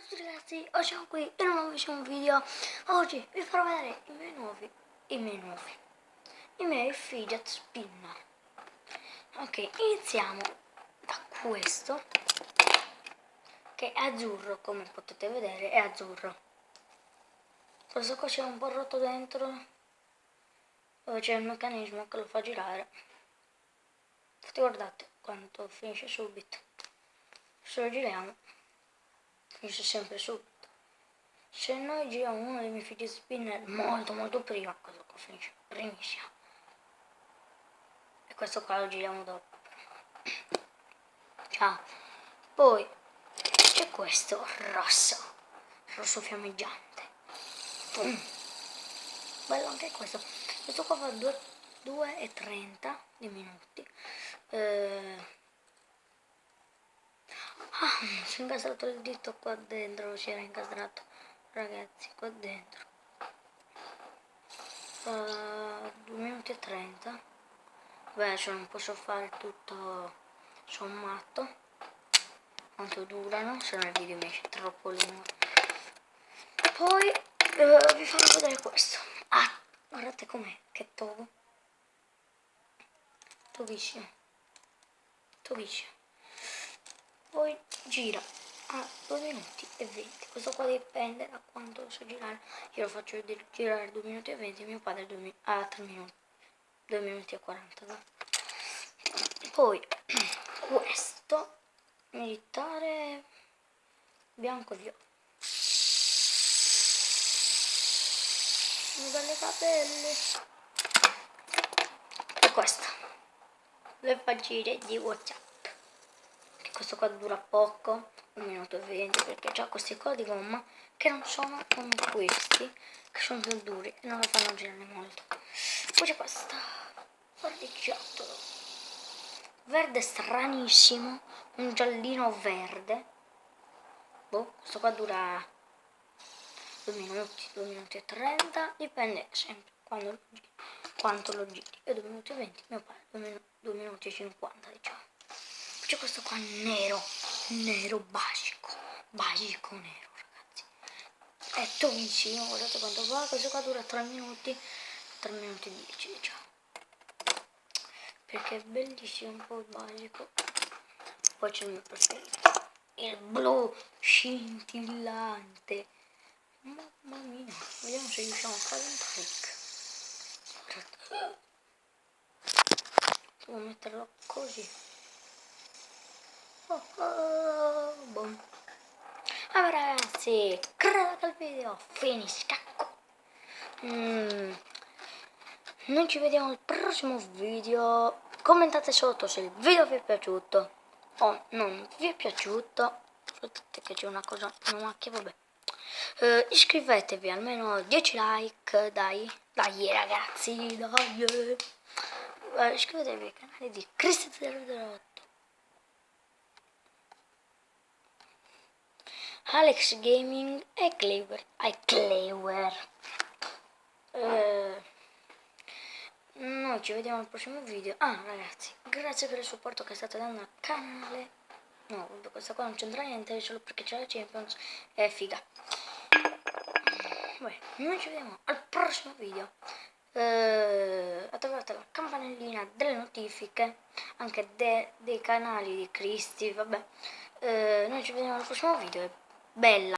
tutti ragazzi, oggi siamo qui in un nuovissimo video. Oggi vi farò vedere i miei fidget spinner. Ok, iniziamo da questo che è azzurro, come potete vedere è azzurro. Questo qua c'è un po' rotto dentro, dove c'è il meccanismo che lo fa girare. Infatti guardate quanto finisce subito. Se lo giriamo finisce sempre subito. Se noi giriamo uno dei miei fidget spinner molto prima, questo qua finisce primissimo. E questo qua lo giriamo dopo. Ciao. Poi c'è questo rosso fiammeggiante. Bello anche questo. Questo qua fa 2,30 di minuti. Si è incastrato il dito qua dentro, si era incastrato, ragazzi, qua dentro. 2 minuti e 30. Beh, cioè non posso fare tutto sommato quanto durano, se no il video mi esce troppo lungo. Poi vi farò vedere questo. Guardate com'è, che togo. Toghissimo. Poi gira a 2 minuti e 20. Questo qua dipende da quanto lo so girare. Io lo faccio girare 2 minuti e 20, mio padre 3 minuti. 2 minuti e 40. No? Poi questo militare bianco e viola. Sono belle capelle. E questo le fa girare di WhatsApp. Questo qua dura poco, 1 minuto e 20, perché ha questi qua di gomma che non sono come questi, che sono più duri e non lo fanno girare molto. Poi c'è questo verdicchiattolo verde stranissimo, un giallino verde. Questo qua dura 2 minuti e 30, dipende sempre quanto lo giri. E 2 minuti e 20, mio padre 2 minuti e 50, diciamo. C'è questo qua nero basico nero, ragazzi. È toghissimo, guardate quanto va. Questo qua dura 3 minuti e 10, diciamo. Perché è bellissimo, un po' basico. Poi c'è il mio preferito, il blu scintillante. Mamma mia, vediamo se riusciamo a fare un trick. Devo metterlo così. Boom. Allora ragazzi, credo che il video finisca qui. Noi ci vediamo al prossimo video. Commentate sotto se il video vi è piaciuto o non vi è piaciuto. Aspettate che c'è una cosa, una macchia, vabbè. Iscrivetevi, almeno 10 like, dai ragazzi, dai. Iscrivetevi al canale di Cristian008. Alex Gaming e Clever. Noi ci vediamo al prossimo video. Ragazzi, grazie per il supporto che state dando al canale. No, questa qua non c'entra niente, solo perché c'è la Champions. È figa. Beh, noi ci vediamo al prossimo video. Attivate la campanellina delle notifiche, anche dei canali di Cristi, vabbè. Noi ci vediamo al prossimo video. Bella!